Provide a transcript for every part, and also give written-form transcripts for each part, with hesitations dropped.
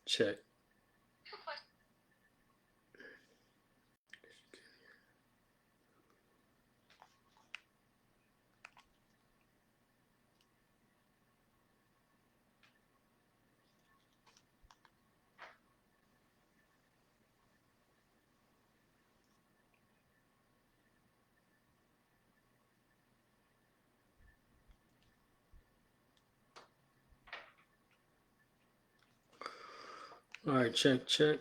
Check. All right, check, check.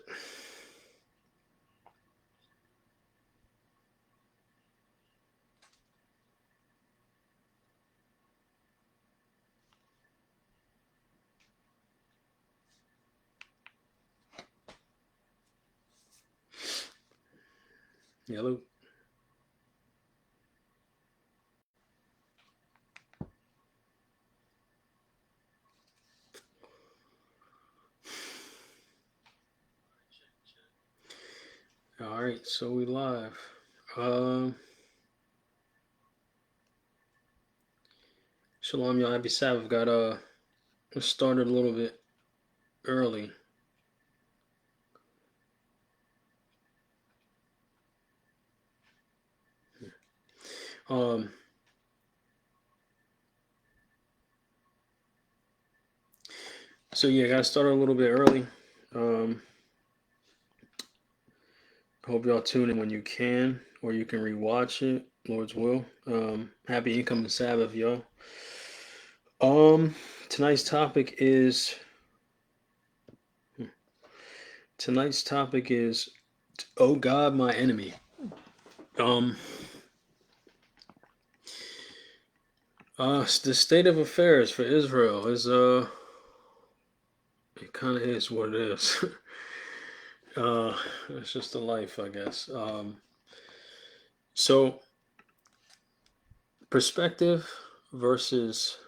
Hello. All right, so we live. Shalom, y'all. Happy Sabbath. Got started a little bit early. Um, so yeah, got started a little bit early. Hope y'all tune in when you can, or you can rewatch it, Lord's will. Happy incoming Sabbath, y'all. Tonight's topic is tonight's topic is, "Oh God, my enemy." Um, the state of affairs for Israel is it kind of is what it is. It's just a life, I guess. So perspective versus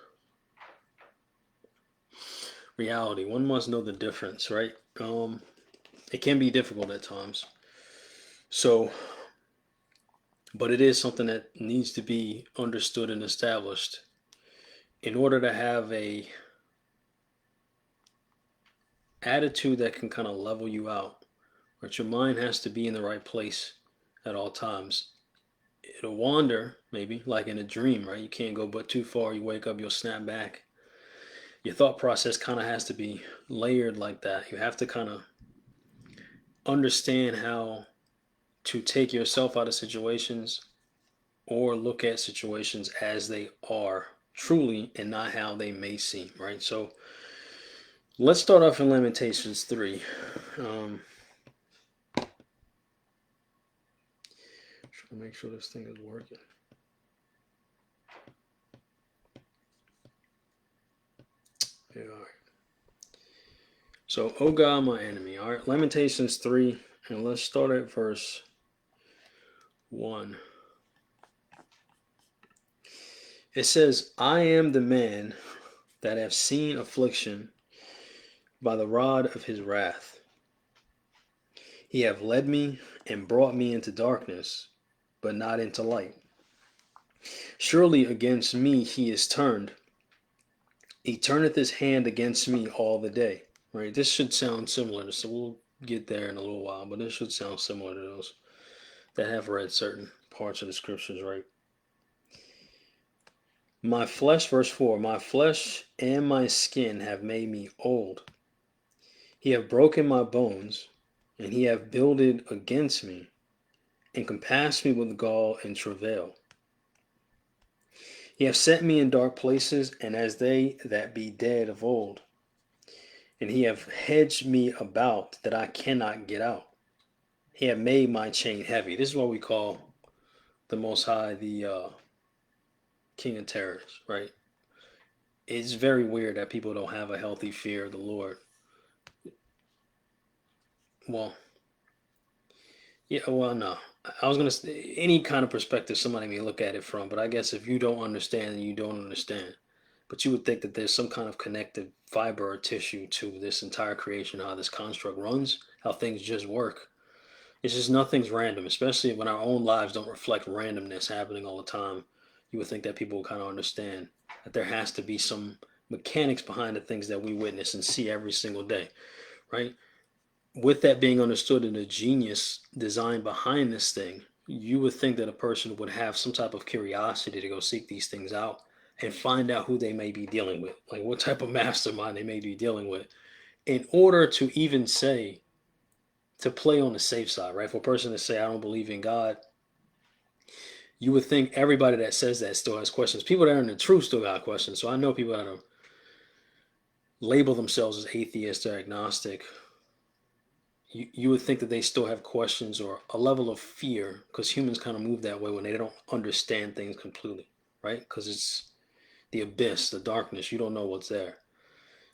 reality. One must know the difference, right? It can be difficult at times. So, but it is something that needs to be understood and established in order to have a attitude that can kind of level you out. But your mind has to be in the right place at all times. It'll wander, maybe, like in a dream, right? You can't go but too far. You wake up, you'll snap back. Your thought process kind of has to be layered like that. You have to kind of understand how to take yourself out of situations or look at situations as they are truly and not how they may seem, right? So let's start off in Lamentations 3. Trying to make sure this thing is working. Yeah, all right. So, oh God, my enemy. All right, Lamentations 3, and let's start at verse 1. It says, I am the man that have seen affliction by the rod of his wrath. He have led me and brought me into darkness, but not into light. Surely against me he is turned. He turneth his hand against me all the day. Right? This should sound similar. So we'll get there in a little while, but this should sound similar to those that have read certain parts of the scriptures, right? My flesh, verse 4, my flesh and my skin have made me old. He have broken my bones, and he have builded against me, and compassed me with gall and travail. He have set me in dark places, and as they that be dead of old. And he have hedged me about that I cannot get out. He have made my chain heavy. This is what we call the Most High, the King of Terrors, right? It's very weird that people don't have a healthy fear of the Lord. Well, yeah, well, no. I was going to say any kind of perspective somebody may look at it from, but I guess if you don't understand, then you don't understand. But you would think that there's some kind of connective fiber or tissue to this entire creation, how this construct runs, how things just work. It's just nothing's random, especially when our own lives don't reflect randomness happening all the time. You would think that people would kind of understand that there has to be some mechanics behind the things that we witness and see every single day, right? With that being understood and the genius design behind this thing, you would think that a person would have some type of curiosity to go seek these things out and find out who they may be dealing with, like what type of mastermind they may be dealing with, in order to even say, to play on the safe side, right? For a person to say, I don't believe in God, you would think everybody that says that still has questions. People that are in the truth still got questions. So I know people that are label themselves as atheist or agnostic, you would think that they still have questions or a level of fear, because humans kind of move that way when they don't understand things completely, right? Because it's the abyss, the darkness, you don't know what's there.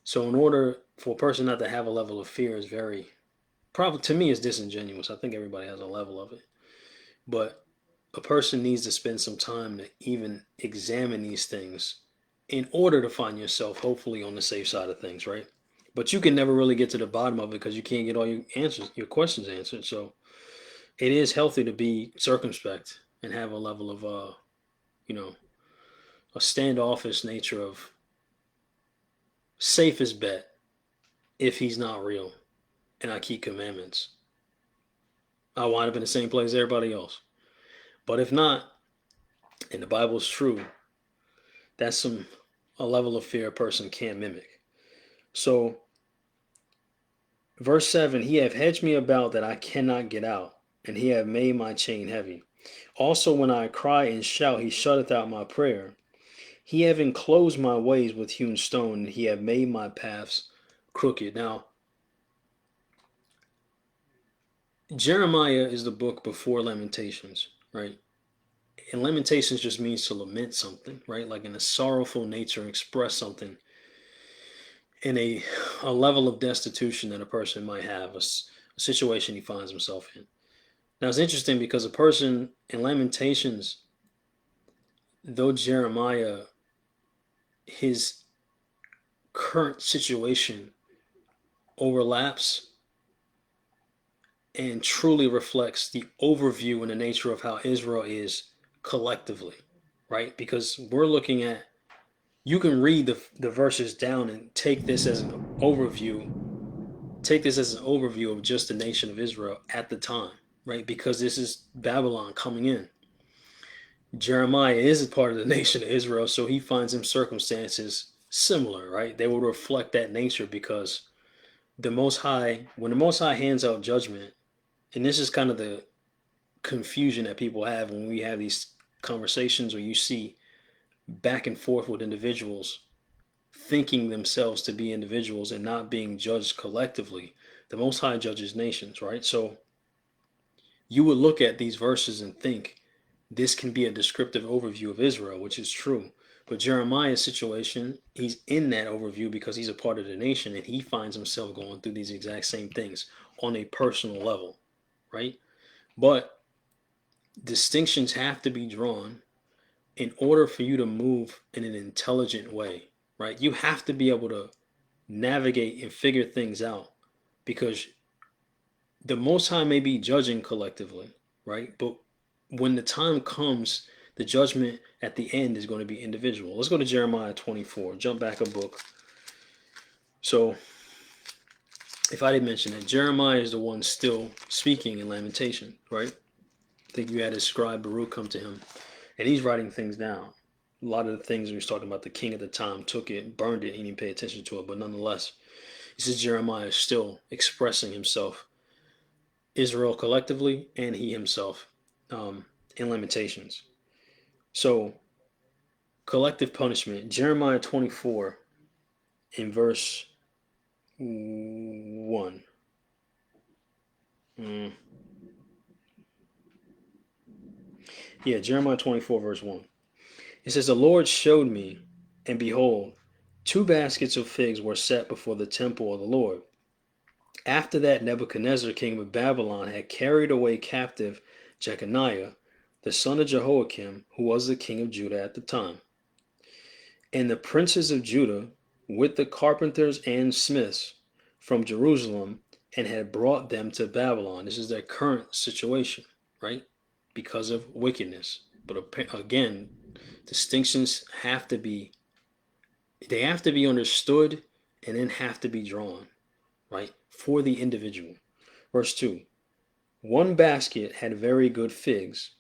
So in order for a person not to have a level of fear is very, probably to me, is disingenuous. I think everybody has a level of it. But a person needs to spend some time to even examine these things in order to find yourself hopefully on the safe side of things, right? But you can never really get to the bottom of it because you can't get all your answers, your questions answered. So it is healthy to be circumspect and have a level of you know, a standoffish nature of safest bet if he's not real and I keep commandments. I wind up in the same place as everybody else. But if not, and the Bible's true, that's some a level of fear a person can't mimic. So verse 7, he have hedged me about that I cannot get out, and he have made my chain heavy. Also when I cry and shout, he shutteth out my prayer. He have enclosed my ways with hewn stone, and he have made my paths crooked. Now, Jeremiah is the book before Lamentations, right? And Lamentations just means to lament something, right? Like in a sorrowful nature, express something in a level of destitution that a person might have, a situation he finds himself in. Now it's interesting because a person in Lamentations, though Jeremiah, his current situation overlaps and truly reflects the overview and the nature of how Israel is collectively, right? Because we're looking at, you can read the verses down and take this as an overview, of just the nation of Israel at the time, right? Because this is Babylon coming in. Jeremiah is a part of the nation of Israel, so he finds them circumstances similar, right? They will reflect that nature because the Most High, when the Most High hands out judgment, and this is kind of the confusion that people have when we have these conversations, or you see back and forth with individuals thinking themselves to be individuals and not being judged collectively. The Most High judges nations, right? So you would look at these verses and think this can be a descriptive overview of Israel, which is true. But Jeremiah's situation, he's in that overview because he's a part of the nation and he finds himself going through these exact same things on a personal level, right? But distinctions have to be drawn in order for you to move in an intelligent way, right? You have to be able to navigate and figure things out because the Most High may be judging collectively, right? But when the time comes, the judgment at the end is going to be individual. Let's go to Jeremiah 24. Jump back a book. So, if I didn't mention it, Jeremiah is the one still speaking in Lamentation, right? I think you had his scribe Baruch come to him, and he's writing things down. A lot of the things he was talking about, the king at the time took it, burned it, he didn't pay attention to it, but nonetheless, he says Jeremiah is still expressing himself, Israel collectively, and he himself in Lamentations. So, collective punishment, Jeremiah 24 in verse 1. Yeah, Jeremiah 24, verse 1. It says, the Lord showed me, and behold, 2 baskets of figs were set before the temple of the Lord. After that, Nebuchadnezzar, king of Babylon, had carried away captive Jeconiah, the son of Jehoiakim, who was the king of Judah at the time. And the princes of Judah with the carpenters and smiths from Jerusalem and had brought them to Babylon. This is their current situation, right? Because of wickedness. But again, distinctions have to be, they have to be understood and then have to be drawn, right? For the individual. Verse 2. One basket had very good figs,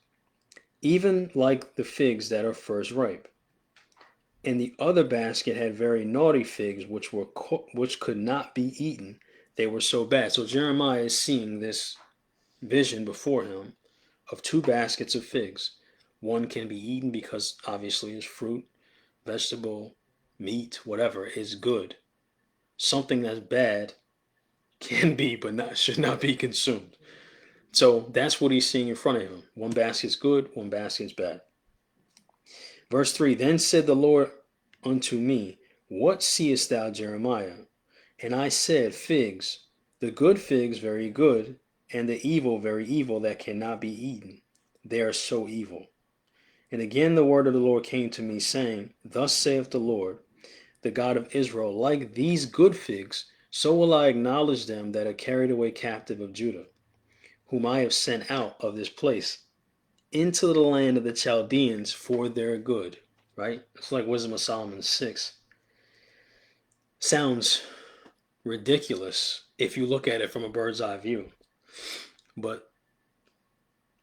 even like the figs that are first ripe. And the other basket had very naughty figs, which could not be eaten. They were so bad. So Jeremiah is seeing this vision before him of two baskets of figs. One can be eaten because obviously it's fruit, vegetable, meat, whatever is good. Something that's bad can be, but should not be consumed. So that's what he's seeing in front of him. One basket's good, one basket's bad. Verse 3. Then said the Lord unto me, What seest thou, Jeremiah? And I said, Figs, the good figs very good, and the evil very evil, that cannot be eaten. They are so evil. And again the word of the Lord came to me, saying, Thus saith the Lord, the God of Israel, like these good figs, so will I acknowledge them that are carried away captive of Judah, whom I have sent out of this place into the land of the Chaldeans for their good. Right? It's like Wisdom of Solomon 6. Sounds ridiculous if you look at it from a bird's eye view. But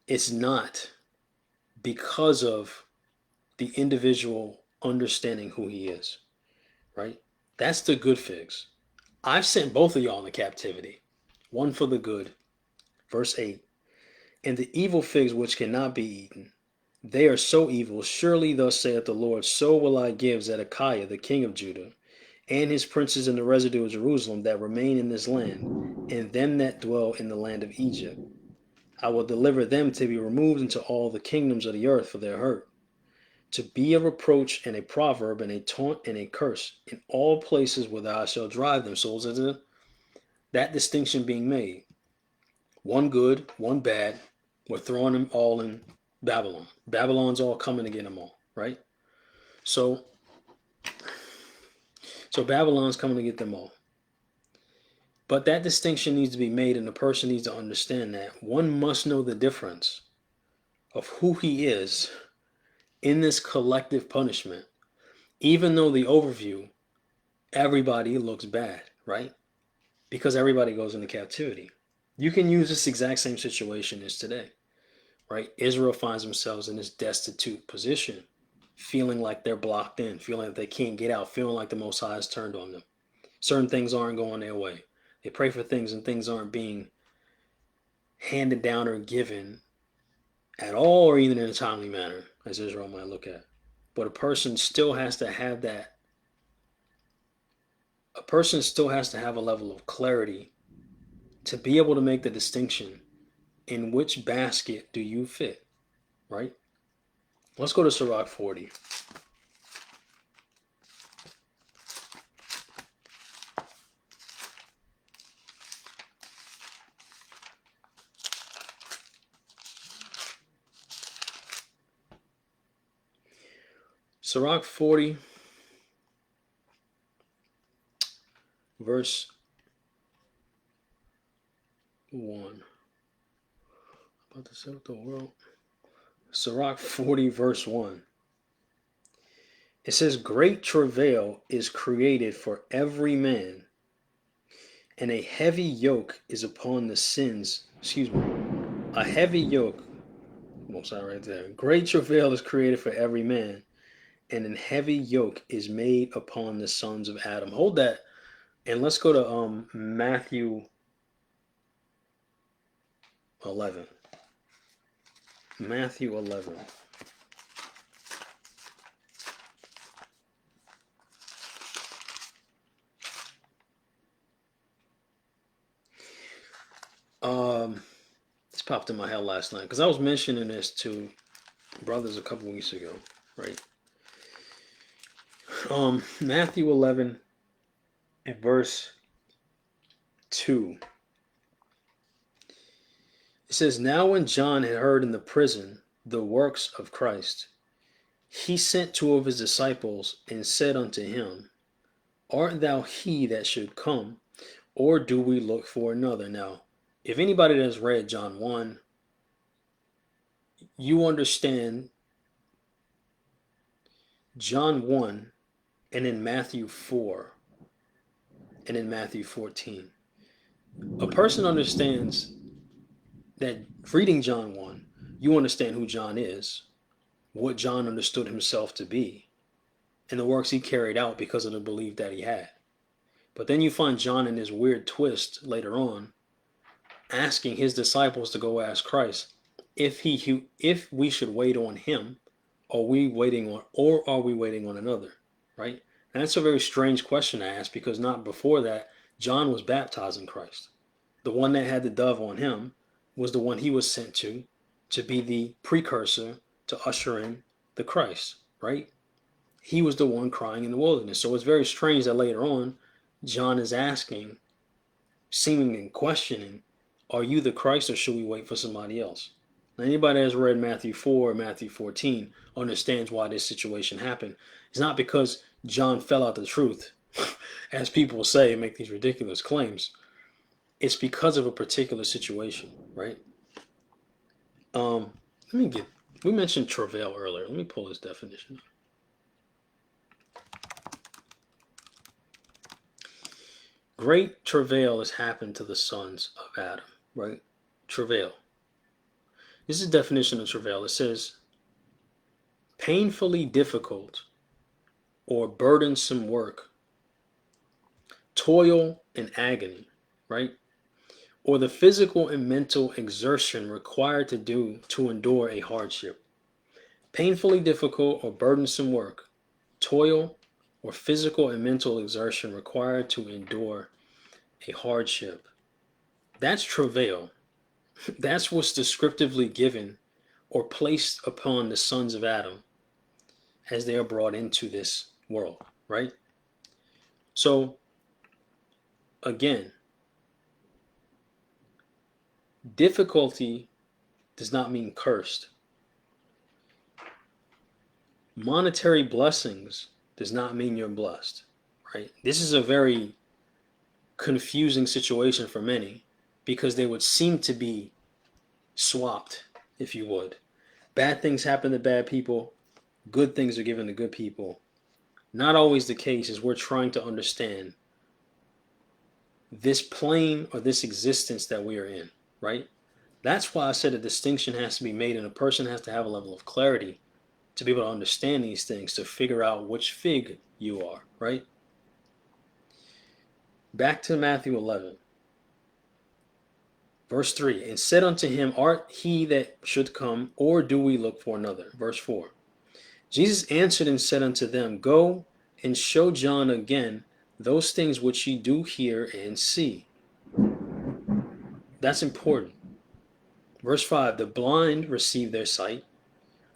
it's not, because of the individual understanding who he is. Right? That's the good figs. I've sent both of y'all into captivity. One for the good. Verse 8. And the evil figs which cannot be eaten, they are so evil. Surely thus saith the Lord, so will I give Zedekiah the king of Judah, and his princes in the residue of Jerusalem that remain in this land, and them that dwell in the land of Egypt. I will deliver them to be removed into all the kingdoms of the earth for their hurt, to be a reproach and a proverb and a taunt and a curse in all places whither I shall drive them. So there's that distinction being made. One good, one bad. We're throwing them all in Babylon. Babylon's all coming to get them all, right? So Babylon's coming to get them all. But that distinction needs to be made, and the person needs to understand that. One must know the difference of who he is in this collective punishment, even though the overview, everybody looks bad, right? Because everybody goes into captivity. You can use this exact same situation as today, right? Israel finds themselves in this destitute position, feeling like they're blocked in, feeling like they can't get out, feeling like the Most High has turned on them. Certain things aren't going their way. They pray for things and things aren't being handed down or given at all, or even in a timely manner, as Israel might look at. But a person still has to have that. A person still has to have a level of clarity to be able to make the distinction in which basket do you fit, right? Let's go to Sirach 40. Sirach 40, verse 1. About to set up the world. Sirach 40, verse 1. It says, Great travail is created for every man, and a heavy yoke is upon the sins. A heavy yoke. Most out right there. Great travail is created for every man, and a heavy yoke is made upon the sons of Adam. Hold that, and let's go to Matthew 11. Matthew 11. This popped in my head last night because I was mentioning this to brothers a couple weeks ago, right? Matthew 11 and verse 2. It says, Now when John had heard in the prison the works of Christ, He sent two of his disciples and said unto him, Art thou he that should come, or do we look for another? Now, if anybody that's read John 1, you understand John 1 and in Matthew 4 and in Matthew 14. A person understands that reading John 1, you understand who John is, what John understood himself to be, and the works he carried out because of the belief that he had. But then you find John in this weird twist later on, asking his disciples to go ask Christ if we should wait on him, or are we waiting on another, right? And that's a very strange question to ask, because not before that, John was baptizing Christ. The one that had the dove on him was the one he was sent to be the precursor to usher in the Christ, right? He was the one crying in the wilderness. So it's very strange that later on, John is asking, seemingly questioning, are you the Christ, or should we wait for somebody else? Now, anybody that's read Matthew 4 or Matthew 14 understands why this situation happened. It's not because John fell out the truth, as people say and make these ridiculous claims. It's because of a particular situation, right? We mentioned travail earlier. Let me pull this definition. Great travail has happened to the sons of Adam, right? Travail. This is the definition of travail. It says, painfully difficult or burdensome work, toil and agony, right? Or the physical and mental exertion required to endure a hardship. Painfully difficult or burdensome work, toil, or physical and mental exertion required to endure a hardship. That's travail. That's what's descriptively given or placed upon the sons of Adam as they are brought into this world, right? So, again, difficulty does not mean cursed. Monetary blessings does not mean you're blessed, right? This is a very confusing situation for many, because they would seem to be swapped, if you would. Bad things happen to bad people, good things are given to good people. Not always the case, as we're trying to understand this plane or this existence that we are in, right? That's why I said a distinction has to be made, and a person has to have a level of clarity to be able to understand these things, to figure out which fig you are, right? Back to Matthew 11. Verse 3, and said unto him, Art he that should come, or do we look for another? Verse 4, Jesus answered and said unto them, Go and show John again those things which ye do hear and see. That's important. Verse 5, the blind receive their sight,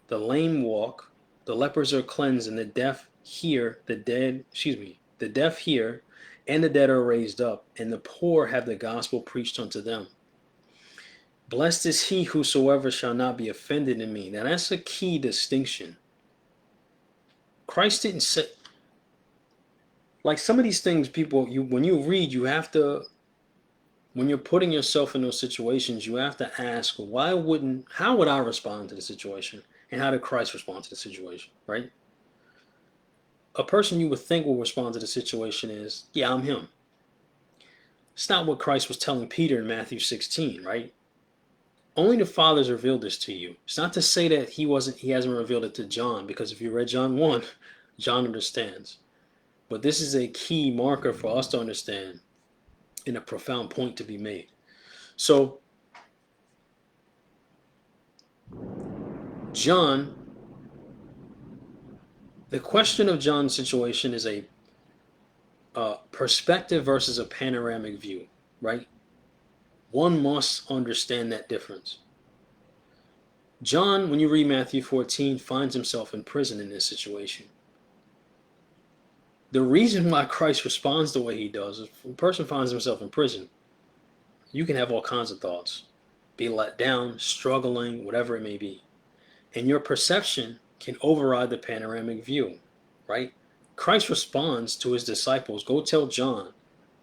the lame walk, the lepers are cleansed, and the deaf hear, the deaf hear, and the dead are raised up, and the poor have the gospel preached unto them. Blessed is he whosoever shall not be offended in me. Now that's a key distinction. Christ didn't say, like some of these things, people, when you read, you have to, when you're putting yourself in those situations, you have to ask, how would I respond to the situation? And how did Christ respond to the situation, right? A person you would think will respond to the situation is, yeah, I'm him. It's not what Christ was telling Peter in Matthew 16, right? Only the Father has revealed this to you. It's not to say that he hasn't revealed it to John, because if you read John 1, John understands. But this is a key marker for us to understand, and a profound point to be made. So, John, the question of John's situation is a perspective versus a panoramic view, right? One must understand that difference. John, when you read Matthew 14, finds himself in prison in this situation. The reason why Christ responds the way he does is if a person finds himself in prison, you can have all kinds of thoughts. Be let down, struggling, whatever it may be. And your perception can override the panoramic view, right? Christ responds to his disciples, go tell John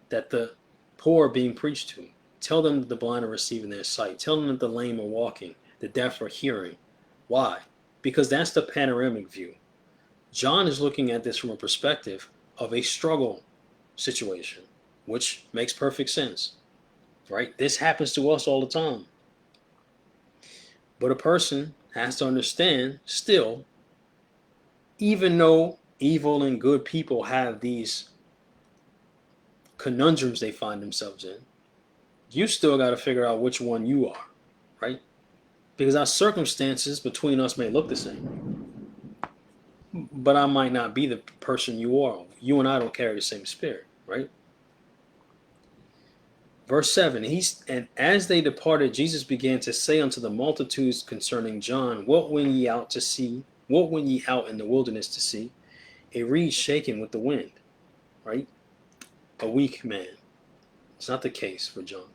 that the poor are being preached to. Tell them that the blind are receiving their sight. Tell them that the lame are walking, the deaf are hearing. Why? Because that's the panoramic view. John is looking at this from a perspective of a struggle situation, which makes perfect sense, right? This happens to us all the time. But a person has to understand still, even though evil and good people have these conundrums they find themselves in, you still got to figure out which one you are, right? Because our circumstances between us may look the same, but I might not be the person you are. You and I don't carry the same spirit, right? Verse 7, and as they departed, Jesus began to say unto the multitudes concerning John, what went ye out to see? What went ye out in the wilderness to see? A reed shaken with the wind, right? A weak man. It's not the case for John.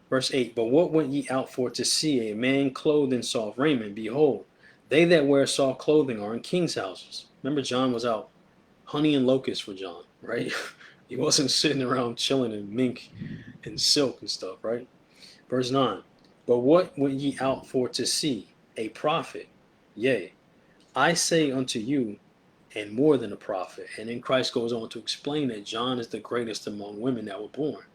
Verse 8, but what went ye out for to see? A man clothed in soft raiment? Behold, they that wear soft clothing are in kings' houses. Remember, John was out honey and locusts for John, right? He wasn't sitting around chilling in mink and silk and stuff, right? Verse 9, but what went ye out for to see? A prophet? Yea, I say unto you, and more than a prophet. And then Christ goes on to explain that John is the greatest among women that were born,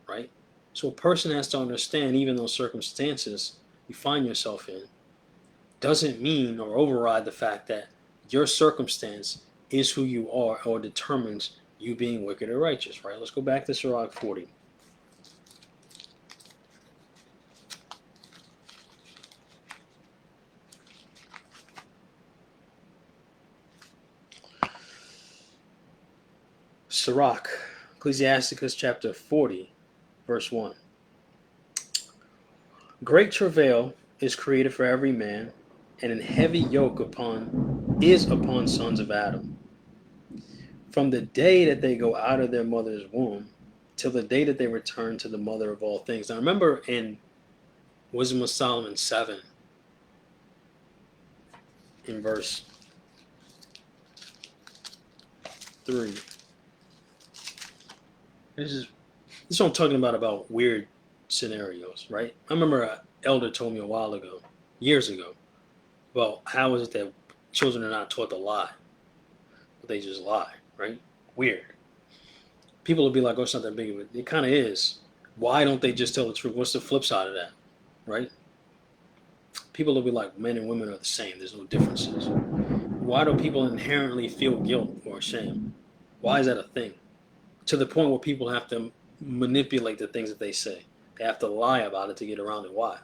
right? So a person has to understand, even those circumstances you find yourself in doesn't mean or override the fact that your circumstance is who you are or determines you being wicked or righteous, right? Let's go back to Sirach 40. Sirach, Ecclesiasticus chapter 40, verse 1. Great travail is created for every man, and an heavy yoke is upon sons of Adam. From the day that they go out of their mother's womb, till the day that they return to the mother of all things. Now remember in Wisdom of Solomon 7, in verse 3. This is what I'm talking about weird scenarios, right? I remember an elder told me a while ago, years ago, about how is it that children are not taught to lie, but they just lie, right? Weird. People will be like, oh, it's not that big of it. It kind of is. Why don't they just tell the truth? What's the flip side of that, right? People will be like, men and women are the same. There's no differences. Why do people inherently feel guilt or shame? Why is that a thing? To the point where people have to manipulate the things that they say. They have to lie about it to get around it. Why?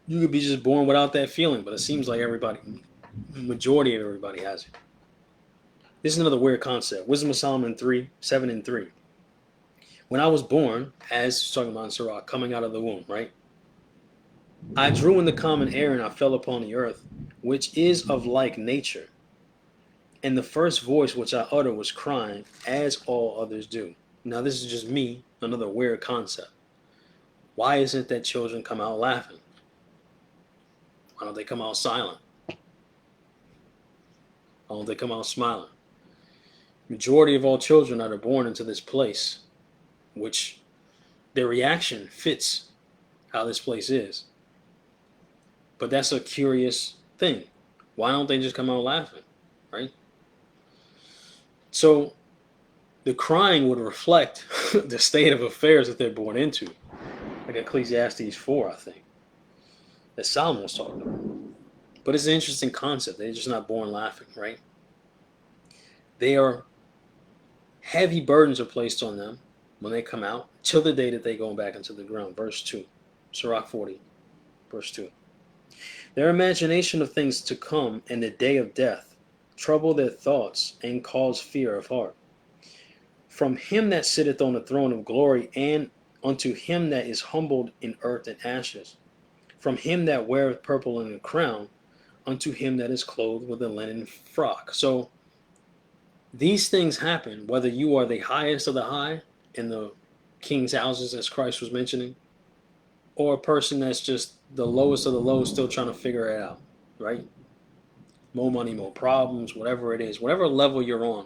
You could be just born without that feeling, but it seems like majority of everybody has it. This is another weird concept. Wisdom of Solomon 7 and 3. When I was born, as talking about in Sirach, coming out of the womb, right? I drew in the common air and I fell upon the earth, which is of like nature. And the first voice which I uttered was crying, as all others do. Now this is just me, another weird concept. Why isn't it that children come out laughing? Why don't they come out silent? Why don't they come out smiling? Majority of all children that are born into this place, which their reaction fits how this place is. But that's a curious thing. Why don't they just come out laughing, right? So the crying would reflect the state of affairs that they're born into. Like Ecclesiastes 4, I think, that Solomon was talking about. But it's an interesting concept. They're just not born laughing, right? Heavy burdens are placed on them when they come out till the day that they go back into the ground. Verse 2, Sirach 40, verse 2. Their imagination of things to come and the day of death trouble their thoughts and cause fear of heart. From him that sitteth on the throne of glory, and unto him that is humbled in earth and ashes. From him that weareth purple in a crown, unto him that is clothed with a linen frock. So these things happen whether you are the highest of the high in the king's houses, as Christ was mentioning, or a person that's just the lowest of the low still trying to figure it out, right? more money, more problems, whatever it is, whatever level you're on,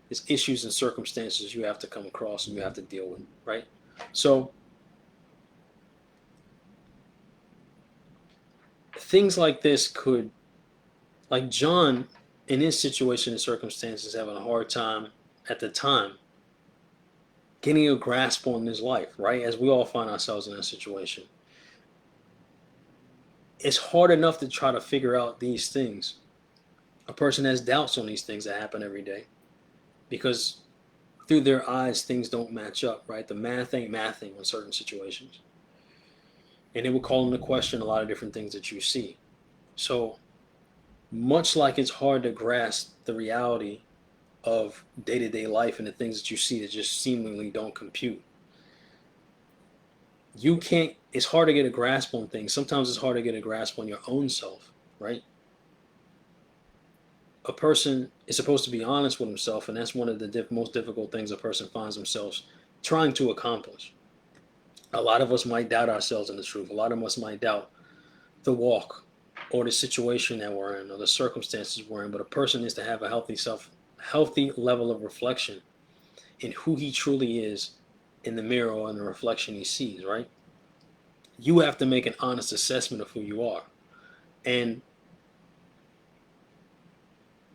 is issues and circumstances you have to come across and you have to deal with, right? So things like this could, like John, in his situation and circumstances, having a hard time at the time getting a grasp on his life, right? As we all find ourselves in that situation. It's hard enough to try to figure out these things. A person has doubts on these things that happen every day because through their eyes things don't match up, right? The math ain't mathing in certain situations. And it will call into question a lot of different things that you see. So much like it's hard to grasp the reality of day-to-day life and the things that you see that just seemingly don't compute. You can't, it's hard to get a grasp on things. Sometimes it's hard to get a grasp on your own self, right? A person is supposed to be honest with himself, and that's one of the most difficult things a person finds themselves trying to accomplish. A lot of us might doubt ourselves in the truth. A lot of us might doubt the walk or the situation that we're in or the circumstances we're in, but a person needs to have a healthy level of reflection in who he truly is in the mirror or in the reflection he sees, right? You have to make an honest assessment of who you are. And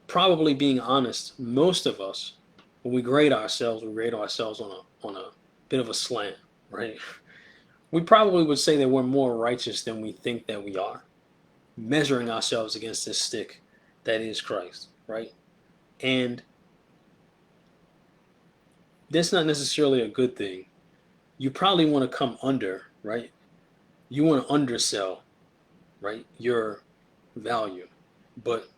probably being honest, most of us, when we grade ourselves on a bit of a slant, right? We probably would say that we're more righteous than we think that we are, measuring ourselves against this stick that is Christ, right? And that's not necessarily a good thing. You probably want to come under, right? You want to undersell, right, your value, but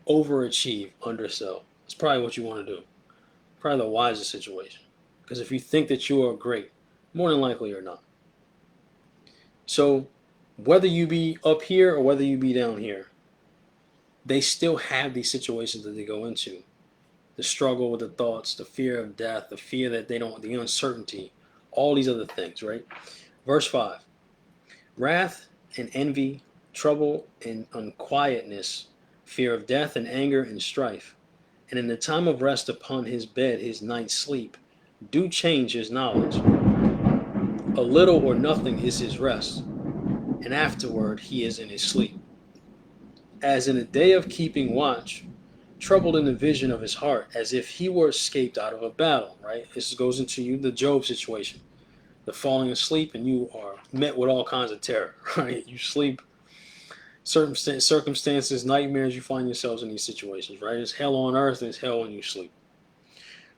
overachieve, undersell. It's probably what you want to do. Probably the wisest situation. Because if you think that you are great, more than likely you're not. So whether you be up here or whether you be down here, they still have these situations that they go into. The struggle with the thoughts, the fear of death, the fear that they don't, the uncertainty, all these other things, right? Verse 5. Wrath and envy, trouble and unquietness, fear of death and anger and strife. And in the time of rest upon his bed, his night's sleep, do change his knowledge. A little or nothing is his rest, and afterward he is in his sleep. As in a day of keeping watch, troubled in the vision of his heart, as if he were escaped out of a battle, right? This goes into the Job situation. The falling asleep and you are met with all kinds of terror, right? You sleep, certain circumstances, nightmares, you find yourselves in these situations, right? It's hell on earth and it's hell when you sleep.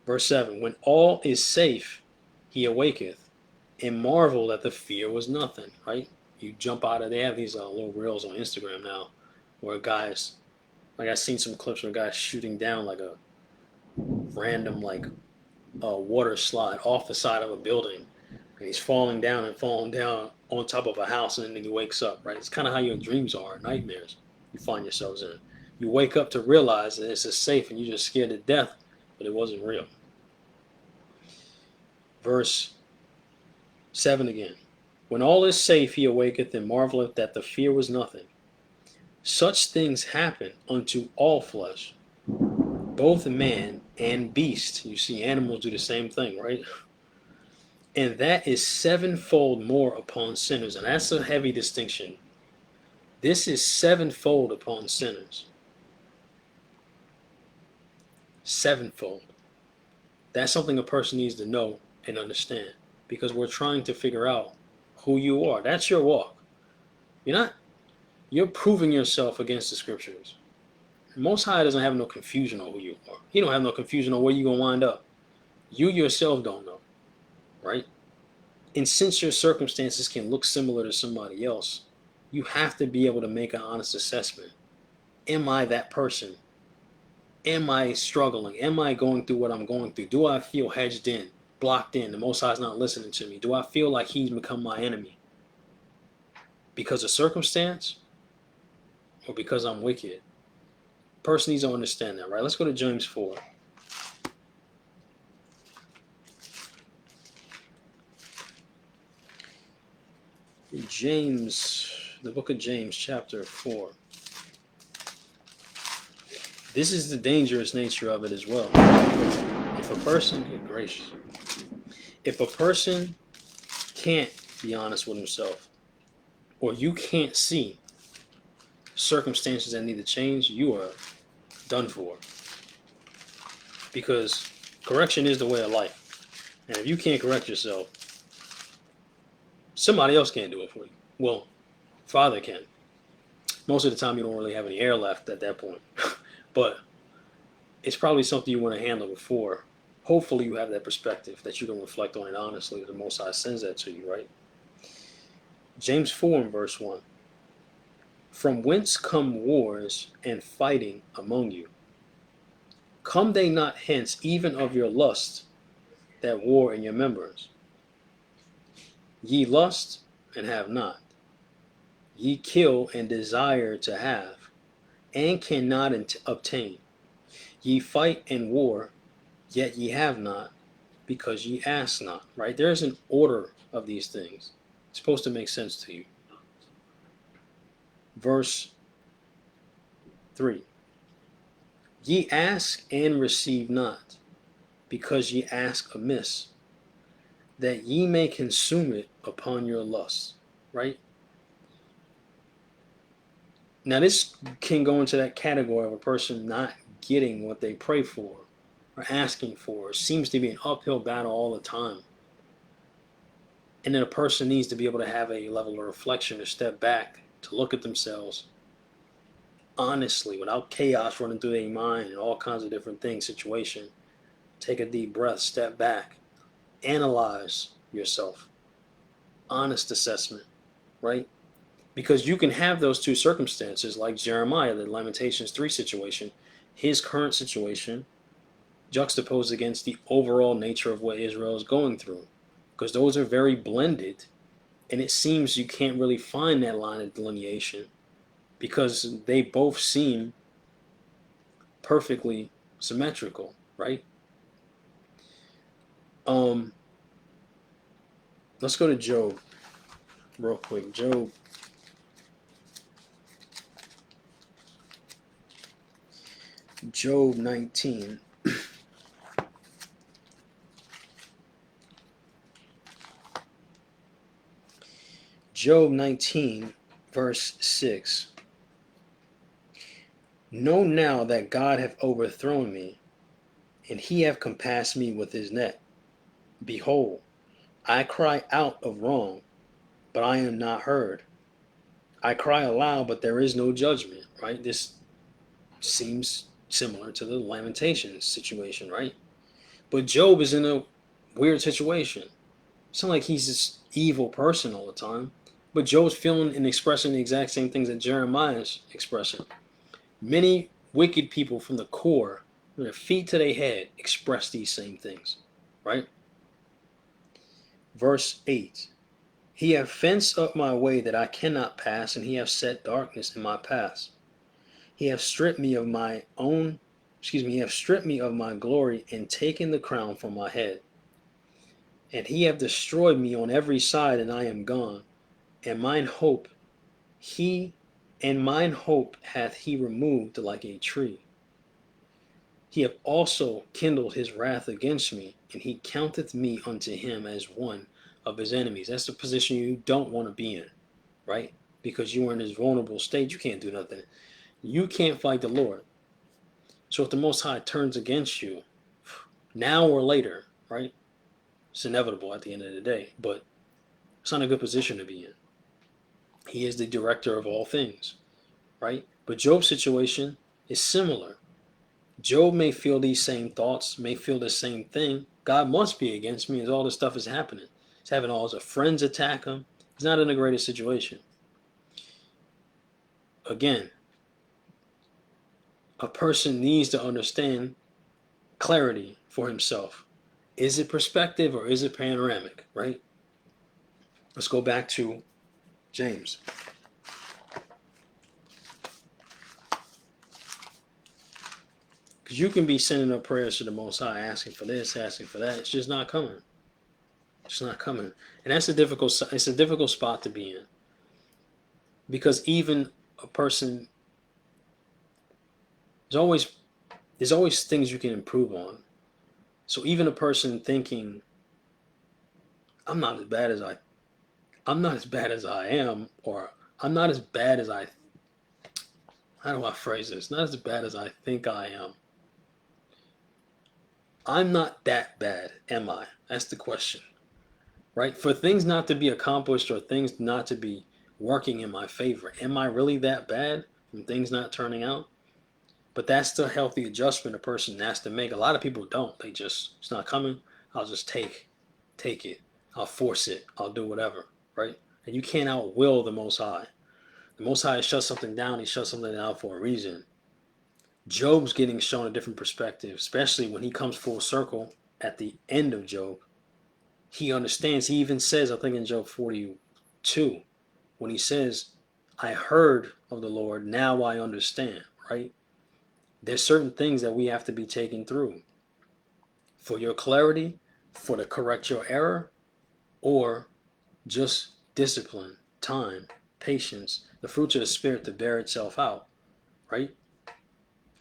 Verse 7, when all is safe, he awaketh, and marvel that the fear was nothing, right? You jump out of, they have these little reels on Instagram now, where guys, like I've seen some clips where guys shooting down like a random water slide off the side of a building, and he's falling down on top of a house, and then he wakes up, right? It's kind of how your dreams are, nightmares you find yourselves in. You wake up to realize that it's safe and you're just scared to death, but it wasn't real. Verse 7 again. When all is safe, he awaketh and marveleth that the fear was nothing. Such things happen unto all flesh, both man and beast. You see animals do the same thing, right? And that is sevenfold more upon sinners. And that's a heavy distinction. This is sevenfold upon sinners. Sevenfold. That's something a person needs to know and understand, because we're trying to figure out who you are. That's your walk. You're proving yourself against the scriptures. Most High doesn't have no confusion on who you are. He don't have no confusion on where you're going to wind up. You yourself don't know, right? And since your circumstances can look similar to somebody else, you have to be able to make an honest assessment. Am I that person? Am I struggling? Am I going through what I'm going through? Do I feel hedged in, blocked in? The Most High is not listening to me. Do I feel like he's become my enemy because of circumstance or because I'm wicked? Person needs to understand that, right? Let's go to James 4. The book of James, chapter 4. This is the dangerous nature of it as well. If a person, good gracious, if a person can't be honest with himself, or you can't see circumstances that need to change, you are done for. Because correction is the way of life. And if you can't correct yourself, somebody else can't do it for you. Well, Father can. Most of the time you don't really have any air left at that point. But it's probably something you want to handle before. Hopefully you have that perspective that you can reflect on it honestly. The Most High sends that to you, right? James 4 and verse 1. From whence come wars and fighting among you? Come they not hence even of your lust that war in your members? Ye lust and have not. Ye kill and desire to have, and cannot obtain. Ye fight and war, yet ye have not, because ye ask not. Right? There is an order of these things. It's supposed to make sense to you. Verse 3. Ye ask and receive not, because ye ask amiss, that ye may consume it upon your lusts. Right? Now this can go into that category of a person not getting what they pray for or asking for. It seems to be an uphill battle all the time. And then a person needs to be able to have a level of reflection, to step back, to look at themselves honestly, without chaos running through their mind and all kinds of different things, situation. Take a deep breath, step back, analyze yourself. Honest assessment, right? Because you can have those two circumstances, like Jeremiah, the Lamentations 3 situation, his current situation juxtaposed against the overall nature of what Israel is going through. Because those are very blended, and it seems you can't really find that line of delineation because they both seem perfectly symmetrical, right? Let's go to Job real quick. Job 19. Job 19, verse 6. Know now that God hath overthrown me, and he hath compassed me with his net. Behold, I cry out of wrong, but I am not heard. I cry aloud, but there is no judgment, right? This seems similar to the Lamentations situation, right? But Job is in a weird situation. It's not like he's this evil person all the time, but Job's feeling and expressing the exact same things that Jeremiah is expressing. Many wicked people from the core, from their feet to their head, express these same things, right? Verse 8. He hath fenced up my way that I cannot pass, and he hath set darkness in my paths. He hath stripped me of my glory, and taken the crown from my head. And he hath destroyed me on every side, and I am gone. And mine hope hath he removed like a tree. He hath also kindled his wrath against me, and he counteth me unto him as one of his enemies. That's the position you don't want to be in, right? Because you are in this vulnerable state, you can't do nothing. You can't fight the Lord. So if the Most High turns against you, now or later, right? It's inevitable at the end of the day, but it's not a good position to be in. He is the director of all things, right? But Job's situation is similar. Job may feel these same thoughts, may feel the same thing. God must be against me as all this stuff is happening. He's having all his friends attack him. He's not in a great situation. Again, a person needs to understand clarity for himself. Is it perspective or is it panoramic, right? Let's go back to James. Because you can be sending up prayers to the Most High, asking for this, asking for that. It's just not coming. It's not coming. And it's a difficult spot to be in. Because even a person, there's always There's always things you can improve on. So even a person thinking, I'm not as bad as I I'm not as bad as I am, or I'm not as bad as how do I phrase this? Not as bad as I think I am. I'm not that bad, am I? That's the question, right? For things not to be accomplished or things not to be working in my favor, am I really that bad from things not turning out? But that's the healthy adjustment a person has to make. A lot of people don't. They just, it's not coming. I'll just take it. I'll force it. I'll do whatever, right? And you can't outwill the Most High. The Most High shuts something down. He shuts something down for a reason. Job's getting shown a different perspective, especially when he comes full circle at the end of Job. He understands. He even says, I think in Job 42, when he says, I heard of the Lord, now I understand, right? There's certain things that we have to be taken through for your clarity, for to correct your error, or just discipline, time, patience, the fruits of the Spirit to bear itself out, right?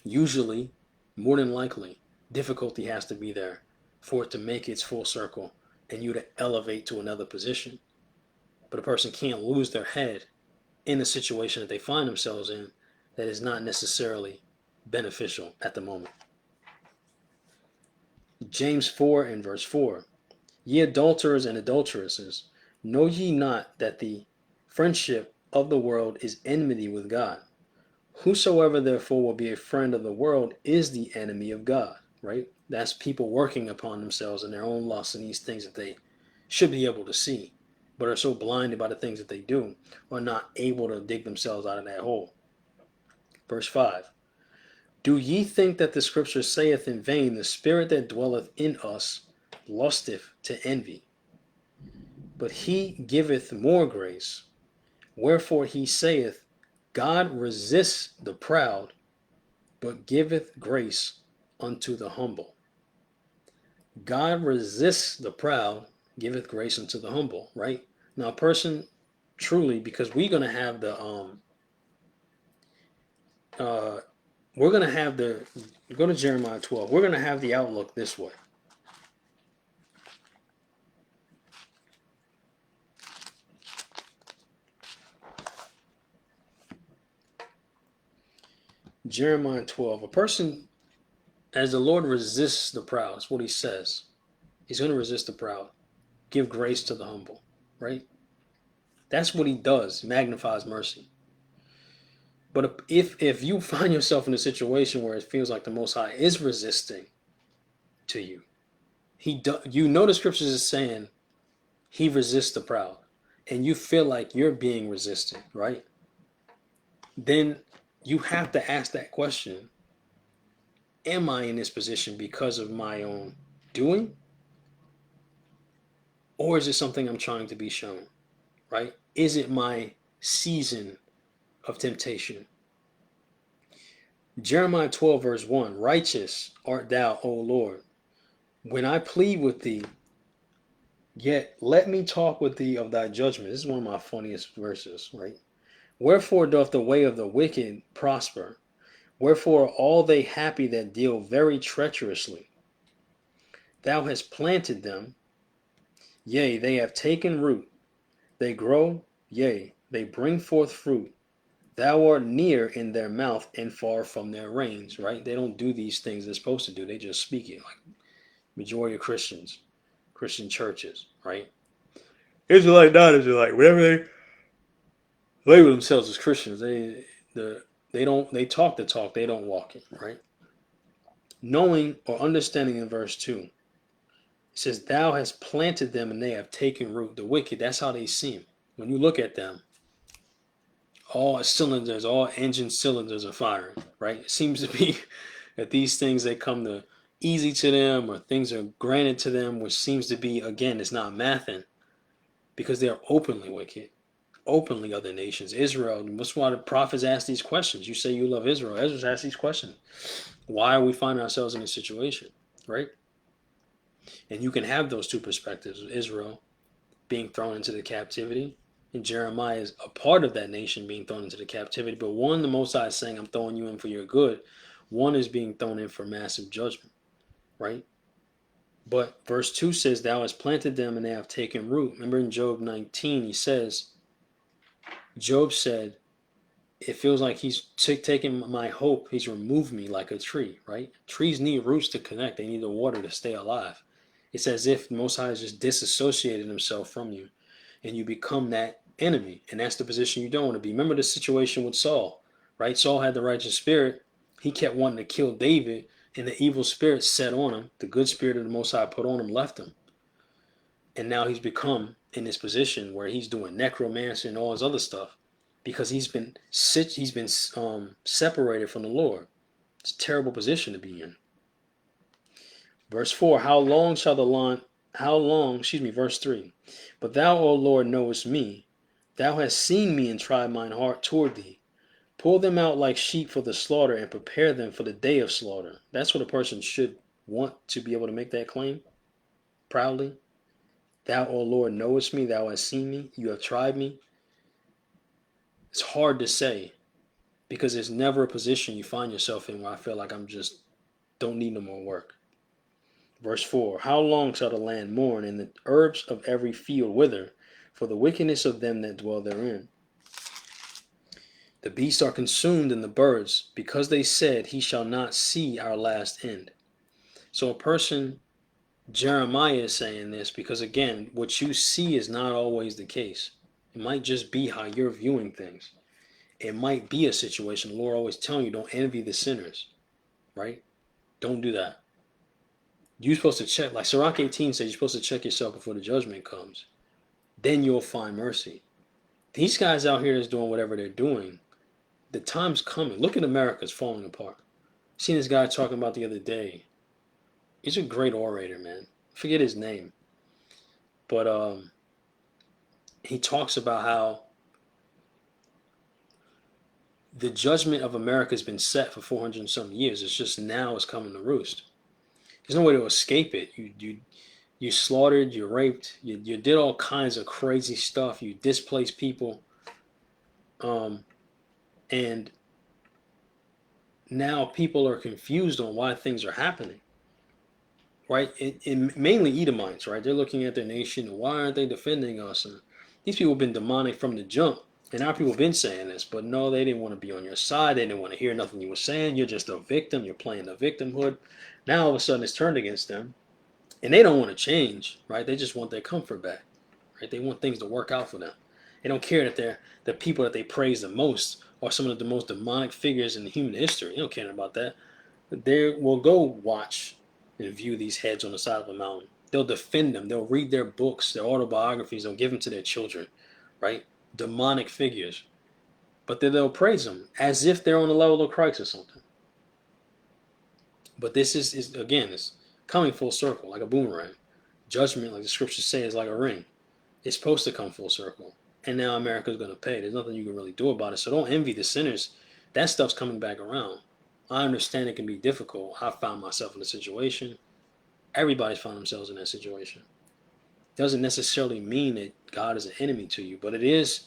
Usually, more than likely, difficulty has to be there for it to make its full circle and you to elevate to another position. But a person can't lose their head in a situation that they find themselves in that is not necessarily beneficial at the moment. James 4 and verse 4. Ye adulterers and adulteresses, know ye not that the friendship of the world is enmity with God? Whosoever therefore will be a friend of the world is the enemy of God, right? That's people working upon themselves and their own lusts and these things that they should be able to see, but are so blinded by the things that they do, or not able to dig themselves out of that hole. Verse 5. Do ye think that the scripture saith in vain, the spirit that dwelleth in us lusteth to envy? But he giveth more grace. Wherefore he saith, God resists the proud, but giveth grace unto the humble. God resists the proud, giveth grace unto the humble, right? Now, a person truly, because we're going to have we're going to have go to Jeremiah 12, we're going to have the outlook this way. Jeremiah 12, a person, as the Lord resists the proud, that's what he says. He's going to resist the proud, give grace to the humble, right? That's what he does, magnifies mercy. But if you find yourself in a situation where it feels like the Most High is resisting to you, you know the scriptures is saying he resists the proud, and you feel like you're being resisted, right? Then you have to ask that question: am I in this position because of my own doing, or is it something I'm trying to be shown, right? Is it my season of temptation? Jeremiah 12 verse 1, righteous art thou, O Lord, when I plead with thee, yet let me talk with thee of thy judgment. This is one of my funniest verses, right? Wherefore doth the way of the wicked prosper? Wherefore are all they happy that deal very treacherously? Thou hast planted them, yea, they have taken root. They grow, yea, they bring forth fruit. Thou art near in their mouth and far from their reins, right? They don't do these things they're supposed to do. They just speak it, like majority of Christians, Christian churches, right? Israelite, not Israelite, whatever they label themselves as Christians, they talk the talk, they don't walk it, right? Knowing or understanding in verse 2, it says, Thou hast planted them and they have taken root. The wicked, that's how they seem. When you look at them, all cylinders, all engine cylinders are firing, right? It seems to be that these things, they come to easy to them, or things are granted to them, which seems to be, again, it's not mathing, because they are openly wicked, openly other nations. Israel, that's why the prophets ask these questions. You say you love Israel. Ezra's asked these questions. Why are we finding ourselves in this situation, right? And you can have those two perspectives of Israel being thrown into the captivity, and Jeremiah is a part of that nation being thrown into the captivity. But one, the Most High is saying, I'm throwing you in for your good. one is being thrown in for massive judgment, right? But verse 2 says, Thou hast planted them and they have taken root. Remember in Job 19, he says, Job said, it feels like he's taken my hope. He's removed me like a tree, right? Trees need roots to connect. They need the water to stay alive. It's as if the Most High has just disassociated himself from you and you become that enemy. And that's the position you don't want to be. Remember the situation with Saul, right? Saul had the righteous spirit. He kept wanting to kill David, and the evil spirit set on him. The good spirit of the Most High put on him, left him. And now he's become in this position where he's doing necromancy and all his other stuff because he's been separated from the Lord. It's a terrible position to be in. Verse 4, verse 3. But thou, O Lord, knowest me. Thou hast seen me and tried mine heart toward thee. Pull them out like sheep for the slaughter and prepare them for the day of slaughter. That's what a person should want to be able to make that claim proudly. Thou, O Lord, knowest me. Thou hast seen me. You have tried me. It's hard to say because there's never a position you find yourself in where I feel like I'm just don't need no more work. Verse 4, How long shall the land mourn and the herbs of every field wither for the wickedness of them that dwell therein? The beasts are consumed and the birds, because they said, He shall not see our last end. So a person, Jeremiah is saying this because, again, what you see is not always the case. It might just be how you're viewing things. It might be a situation. The Lord always telling you, don't envy the sinners, right? Don't do that. You're supposed to check, like Sirach 18 says, you're supposed to check yourself before the judgment comes. Then you'll find mercy. These guys out here is doing whatever they're doing. The time's coming. Look at America, it's falling apart. I seen this guy talking about the other day. He's a great orator, man. I forget his name. But he talks about how the judgment of America has been set for 400 and some years. It's just now it's coming to roost. There's no way to escape it. You slaughtered, you raped, you did all kinds of crazy stuff. You displaced people. And now people are confused on why things are happening. Right? Mainly Edomites, right? They're looking at their nation. Why aren't they defending us? And these people have been demonic from the jump. And our people have been saying this. But no, they didn't want to be on your side. They didn't want to hear nothing you were saying. You're just a victim. You're playing the victimhood. Now all of a sudden it's turned against them. And they don't want to change, right? They just want their comfort back. Right? They want things to work out for them. They don't care that they're the people that they praise the most are some of the most demonic figures in human history. They don't care about that. They will go watch and view these heads on the side of a mountain. They'll defend them. They'll read their books, their autobiographies. They'll give them to their children, right? Demonic figures. But then they'll praise them as if they're on the level of Christ or something. But this is again, it's coming full circle like a boomerang. Judgment, like the scriptures say, is like a ring. It's supposed to come full circle. And now America's going to pay. There's nothing you can really do about it. So don't envy the sinners. That stuff's coming back around. I understand it can be difficult. I found myself in a situation. Everybody's found themselves in that situation. Doesn't necessarily mean that God is an enemy to you, but it is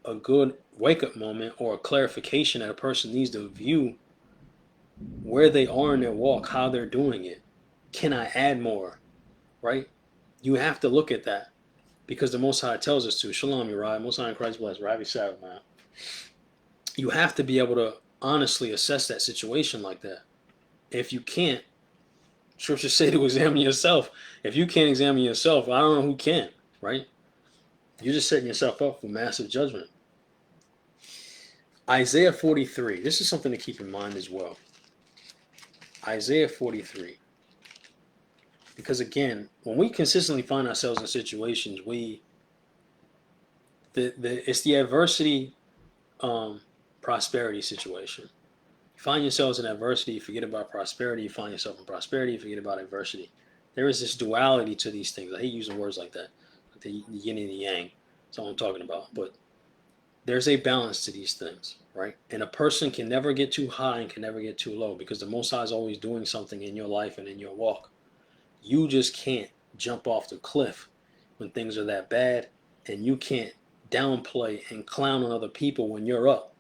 a good wake-up moment or a clarification that a person needs to view where they are in their walk, how they're doing it. Can I add more? Right? You have to look at that because the Most High tells us to. Shalom, Uriah. Most High in Christ bless. Happy Sabbath, man. You have to be able to honestly assess that situation like that. If you can't, scriptures say to examine yourself. If you can't examine yourself, I don't know who can, right? You're just setting yourself up for massive judgment. Isaiah 43. This is something to keep in mind as well. Isaiah 43. Because again, when we consistently find ourselves in situations, it's the adversity, prosperity situation. You find yourselves in adversity, you forget about prosperity. You find yourself in prosperity, you forget about adversity. There is this duality to these things. I hate using words like that, like the yin and the yang. That's all I'm talking about. But there's a balance to these things, right? And a person can never get too high and can never get too low because the Most High is always doing something in your life and in your walk. You just can't jump off the cliff when things are that bad, and you can't downplay and clown on other people when you're up,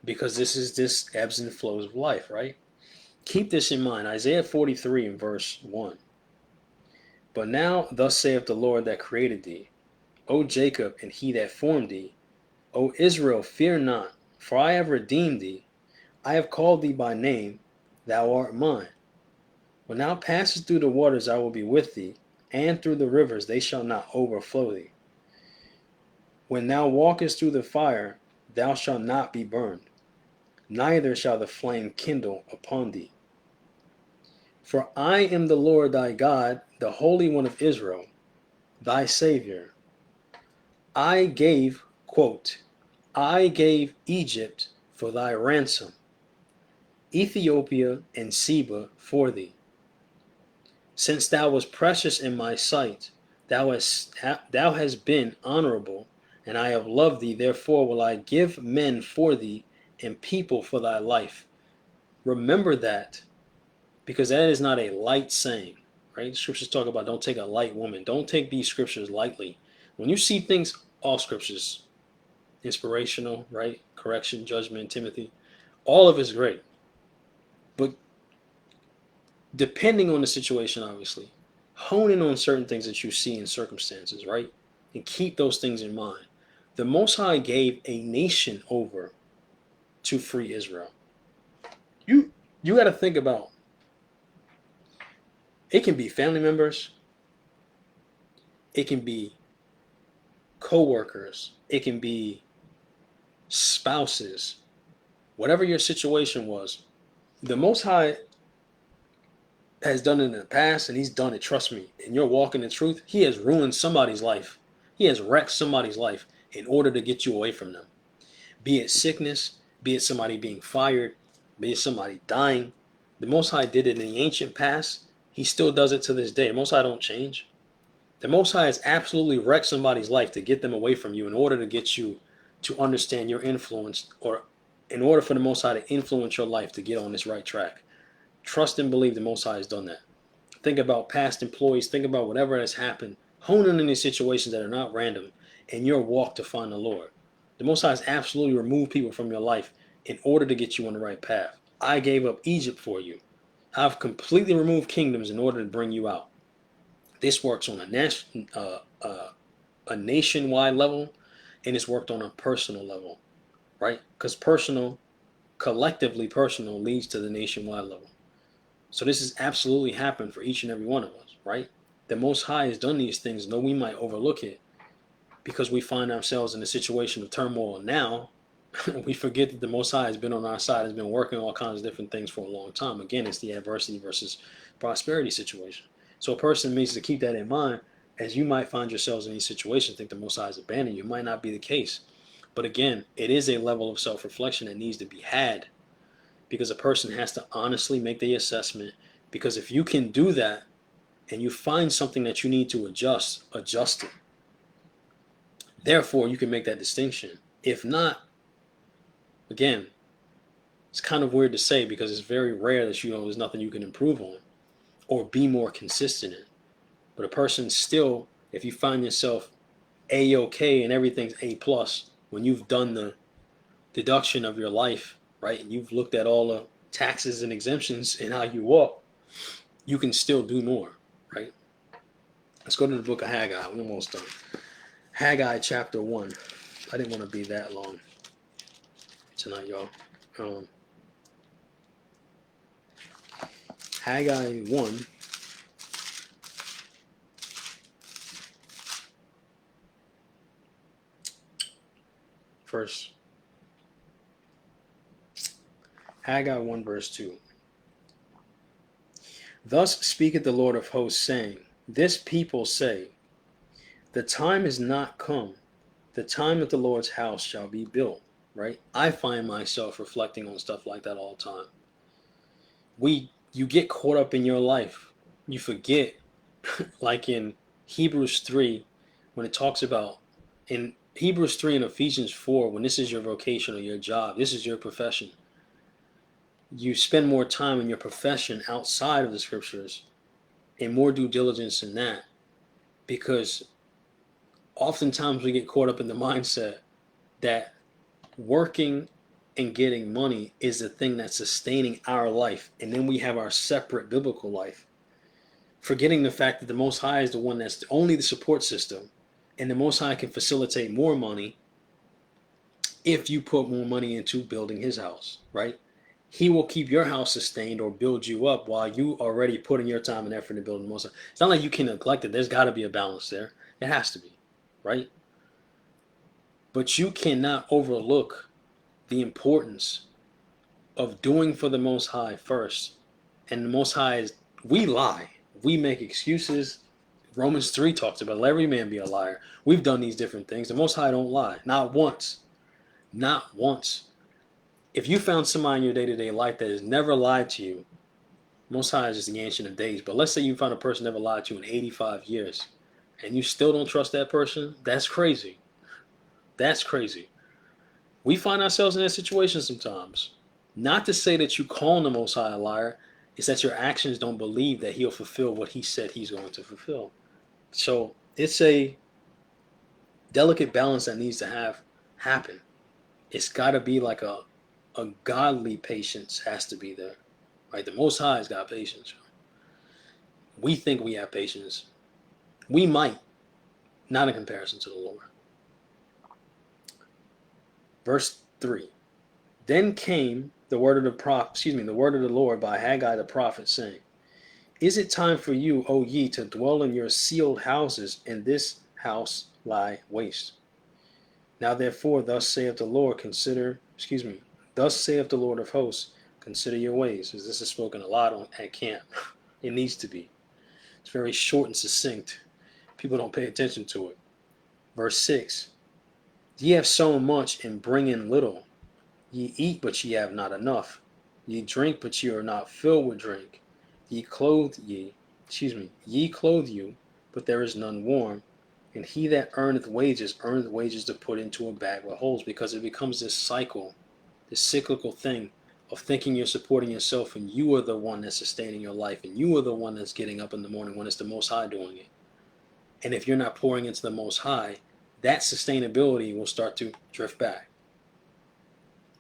because this ebbs and flows of life, right? Keep this in mind. Isaiah 43 and verse 1. But now thus saith the Lord that created thee, O Jacob, and he that formed thee, O Israel, fear not, for I have redeemed thee. I have called thee by name, thou art mine. When thou passest through the waters, I will be with thee, and through the rivers, they shall not overflow thee. When thou walkest through the fire, thou shalt not be burned, neither shall the flame kindle upon thee. For I am the Lord thy God, the Holy One of Israel, thy Savior. I gave, quote, I gave Egypt for thy ransom, Ethiopia and Seba for thee. Since thou wast precious in my sight, thou hast been honorable, and I have loved thee. Therefore will I give men for thee, and people for thy life. Remember that, because that is not a light saying, right? Scriptures talk about don't take a light woman. Don't take these scriptures lightly. When you see things, all scriptures, inspirational, right? Correction, judgment, Timothy, all of it is great. But depending on the situation, obviously, hone in on certain things that you see in circumstances, right? And keep those things in mind. The Most High gave a nation over to free Israel. You got to think about, it can be family members, it can be co-workers, it can be spouses, whatever your situation was. The Most High has done it in the past, and he's done it, trust me, and you're walking in truth. He has ruined somebody's life. He has wrecked somebody's life in order to get you away from them. Be it sickness, be it somebody being fired, be it somebody dying. The Most High did it in the ancient past. He still does it to this day. The Most High don't change. The Most High has absolutely wrecked somebody's life to get them away from you in order to get you to understand your influence, or in order for the Most High to influence your life to get on this right track. Trust and believe the Most High has done that. Think about past employees. Think about whatever has happened. Hone in these situations that are not random in your walk to find the Lord. The Most High has absolutely removed people from your life in order to get you on the right path. I gave up Egypt for you. I've completely removed kingdoms in order to bring you out. This works on a nationwide level, and it's worked on a personal level, right? Because collectively personal leads to the nationwide level. So this has absolutely happened for each and every one of us, right? The Most High has done these things, though we might overlook it because we find ourselves in a situation of turmoil now. We forget that the Most High has been on our side, has been working all kinds of different things for a long time. Again, it's the adversity versus prosperity situation. So a person needs to keep that in mind, as you might find yourselves in these situations, think the Most High has abandoned you. It might not be the case. But again, it is a level of self-reflection that needs to be had, because a person has to honestly make the assessment. Because if you can do that and you find something that you need to adjust it. Therefore, you can make that distinction. If not, again, it's kind of weird to say because it's very rare that there's nothing you can improve on or be more consistent in. But a person still, if you find yourself A-OK and everything's A+, when you've done the deduction of your life, right, and you've looked at all the taxes and exemptions and how you walk, you can still do more, right? Let's go to the book of Haggai. We're almost done. Haggai chapter 1. I didn't want to be that long tonight, y'all. Haggai 1. First, Haggai 1 verse 2. Thus speaketh the Lord of hosts, saying, this people say, the time is not come, the time that the Lord's house shall be built, right? I find myself reflecting on stuff like that all the time. You get caught up in your life. You forget, like in Hebrews 3, when it talks about, in Hebrews 3 and Ephesians 4, when this is your vocation or your job, this is your profession, you spend more time in your profession outside of the scriptures and more due diligence in that, because oftentimes we get caught up in the mindset that working and getting money is the thing that's sustaining our life. And then we have our separate biblical life. Forgetting the fact that the Most High is the one that's only the support system. And the Most High can facilitate more money if you put more money into building his house, right? He will keep your house sustained or build you up while you already putting your time and effort in building the Most High. It's not like you can neglect it. There's got to be a balance there. It has to be, right? But you cannot overlook the importance of doing for the Most High first. And the Most High is, we lie. We make excuses. Romans 3 talks about, let every man be a liar. We've done these different things. The Most High don't lie. Not once. Not once. If you found somebody in your day-to-day life that has never lied to you, Most High is just the Ancient of Days. But let's say you found a person never lied to you in 85 years, and you still don't trust that person. That's crazy. That's crazy. We find ourselves in that situation sometimes. Not to say that you calling the Most High a liar, it's that your actions don't believe that he'll fulfill what he said he's going to fulfill. So it's a delicate balance that needs to happen. It's got to be like a godly patience has to be there. Right? The Most High has got patience. We think we have patience. We might, not in comparison to the Lord. Verse 3. Then came the word of the word of the Lord by Haggai the prophet, saying, Is it time for you, O ye, to dwell in your sealed houses, and this house lie waste? Now therefore, thus saith the Lord of hosts, consider your ways. As this is spoken a lot at camp. It needs to be. It's very short and succinct. People don't pay attention to it. Verse 6. Ye have sown much and bring in little. Ye eat, but ye have not enough. Ye drink, but ye are not filled with drink. Ye clothe you, but there is none warm. And he that earneth wages to put into a bag with holes, because it becomes this cycle, this cyclical thing of thinking you're supporting yourself and you are the one that's sustaining your life and you are the one that's getting up in the morning when it's the Most High doing it. And if you're not pouring into the Most High, that sustainability will start to drift back.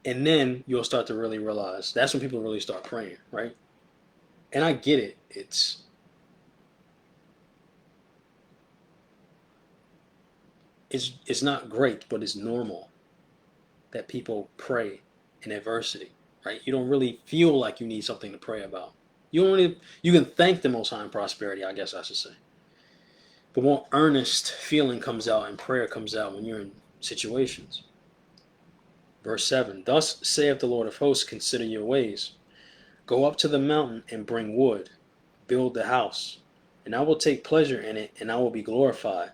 And then you'll start to really realize, that's when people really start praying, right? And I get it. It's not great, but it's normal that people pray in adversity, right? You don't really feel like you need something to pray about. You can thank the Most High in prosperity, I guess I should say. But more earnest feeling comes out and prayer comes out when you're in situations. Verse 7, Thus saith the Lord of hosts, consider your ways. Go up to the mountain and bring wood. Build the house. And I will take pleasure in it, and I will be glorified,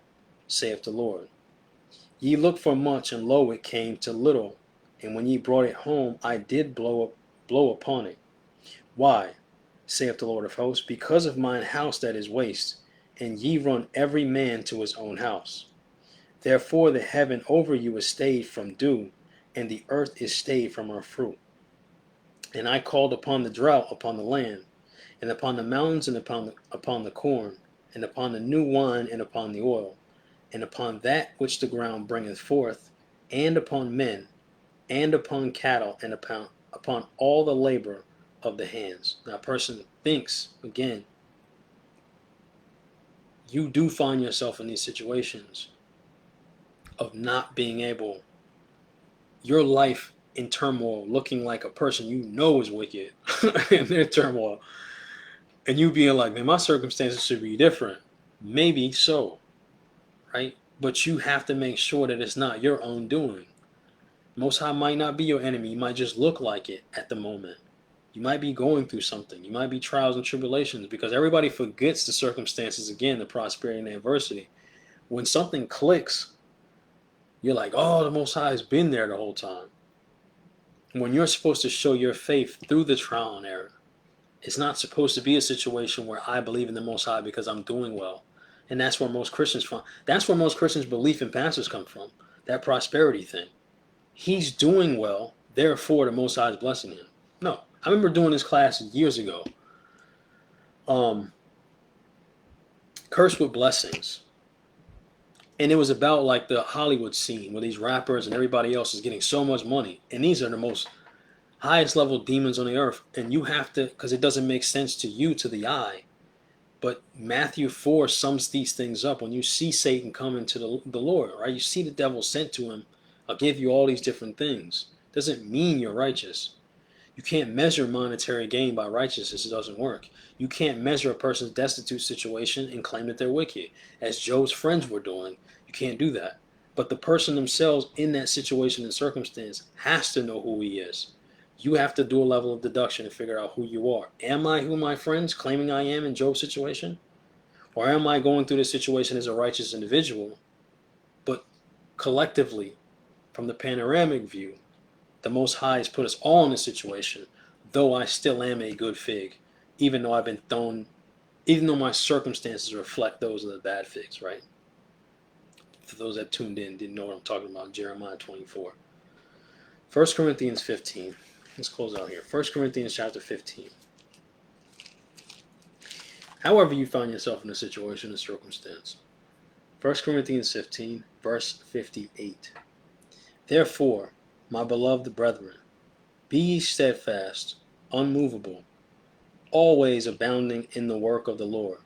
saith the Lord. Ye looked for much, and lo, it came to little. And when ye brought it home, I did blow upon it. Why, saith the Lord of hosts? Because of mine house that is waste, and ye run every man to his own house. Therefore the heaven over you is stayed from dew, and the earth is stayed from her fruit. And I called upon the drought upon the land, and upon the mountains, and upon the corn, and upon the new wine, and upon the oil, and upon that which the ground bringeth forth, and upon men, and upon cattle, and upon all the labor of the hands. Now a person thinks, again, you do find yourself in these situations of not being able, your life in turmoil, looking like a person you know is wicked in their turmoil, and you being like, man, my circumstances should be different. Maybe so, right? But you have to make sure that it's not your own doing. Most High might not be your enemy. You might just look like it at the moment. You might be going through something. You might be trials and tribulations, because everybody forgets the circumstances, again, the prosperity and the adversity. When something clicks, you're like, oh, the Most High has been there the whole time. When you're supposed to show your faith through the trial and error, it's not supposed to be a situation where I believe in the Most High because I'm doing well. And that's where most Christians belief in pastors come from. That prosperity thing. He's doing well, therefore the Most High is blessing him. No. I remember doing this class years ago. Cursed with blessings. And it was about like the Hollywood scene where these rappers and everybody else is getting so much money, and these are the most highest level demons on the earth, and you have to, because it doesn't make sense to you, to the eye. But Matthew 4 sums these things up. When you see Satan coming to the Lord, right? You see the devil sent to him. I'll give you all these different things. Doesn't mean you're righteous. You can't measure monetary gain by righteousness. It doesn't work. You can't measure a person's destitute situation and claim that they're wicked, as Job's friends were doing. You can't do that. But the person themselves in that situation and circumstance has to know who he is. You have to do a level of deduction to figure out who you are. Am I who my friends claiming I am in Job's situation? Or am I going through this situation as a righteous individual? But collectively, from the panoramic view, the Most High has put us all in this situation, though I still am a good fig, even though I've been thrown, even though my circumstances reflect those of the bad figs, right? For those that tuned in, didn't know what I'm talking about, Jeremiah 24. 1 Corinthians 15. Let's close out here. 1 Corinthians chapter 15. However you find yourself in a situation or circumstance. 1 Corinthians 15, verse 58. Therefore, my beloved brethren, be ye steadfast, unmovable, always abounding in the work of the Lord.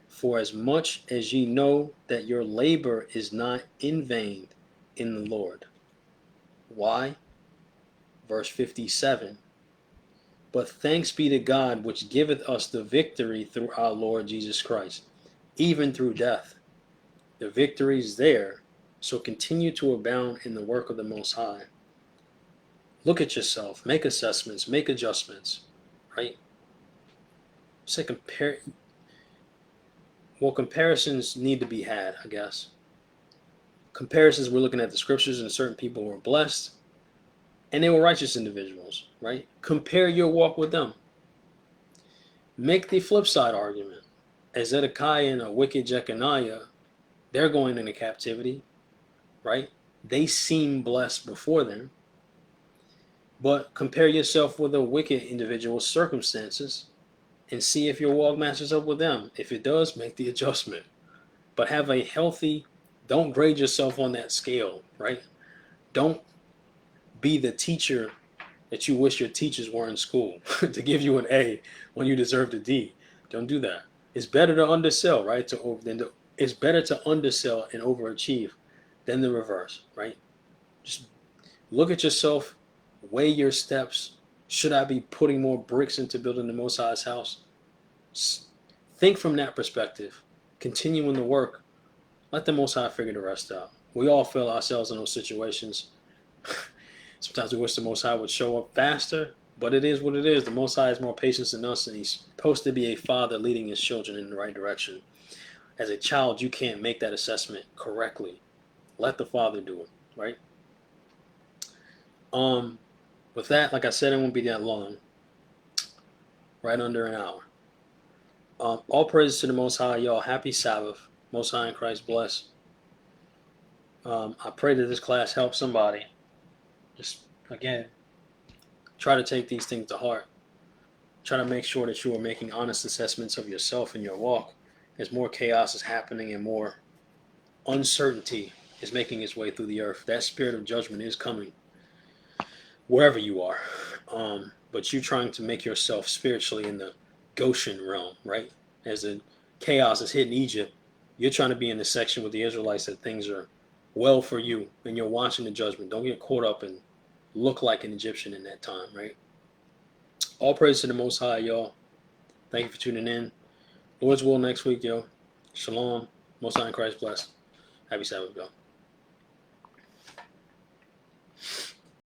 For as much as ye know that your labor is not in vain in the Lord. Why? Verse 57. But thanks be to God which giveth us the victory through our Lord Jesus Christ, even through death. The victory is there, so continue to abound in the work of the Most High. Look at yourself, make assessments, make adjustments, right? Say comparisons need to be had, I guess. Comparisons, we're looking at the scriptures, and certain people were blessed, and they were righteous individuals, right? Compare your walk with them. Make the flip side argument. As Zedekiah and a wicked Jeconiah, they're going into captivity, right? They seem blessed before them. But compare yourself with a wicked individual's circumstances and see if your walk matches up with them. If it does, make the adjustment. But have a healthy, don't grade yourself on that scale, right? Don't be the teacher that you wish your teachers were in school to give you an A when you deserved a D. Don't do that. It's better to undersell, right? It's better to undersell and overachieve than the reverse, right? Just look at yourself, weigh your steps. Should I be putting more bricks into building the Most High's house? Think from that perspective. Continue in the work. Let the Most High figure the rest out. We all feel ourselves in those situations. Sometimes we wish the Most High would show up faster, but it is what it is. The Most High has more patience than us, and he's supposed to be a father leading his children in the right direction. As a child, you can't make that assessment correctly. Let the father do it, right? With that, like I said, it won't be that long. Right under an hour. All praises to the Most High, y'all. Happy Sabbath. Most High in Christ bless. I pray that this class helps somebody. Just, again, try to take these things to heart. Try to make sure that you are making honest assessments of yourself and your walk, as more chaos is happening and more uncertainty is making its way through the earth. That spirit of judgment is coming wherever you are. But you're trying to make yourself spiritually in the Goshen realm, right? As the chaos is hitting Egypt, you're trying to be in the section with the Israelites that things are well for you, and you're watching the judgment. Don't get caught up and look like an Egyptian in that time, right? All praise to the Most High, y'all. Thank you for tuning in. Lord's will next week, yo. Shalom. Most High in Christ bless. Happy Sabbath, y'all.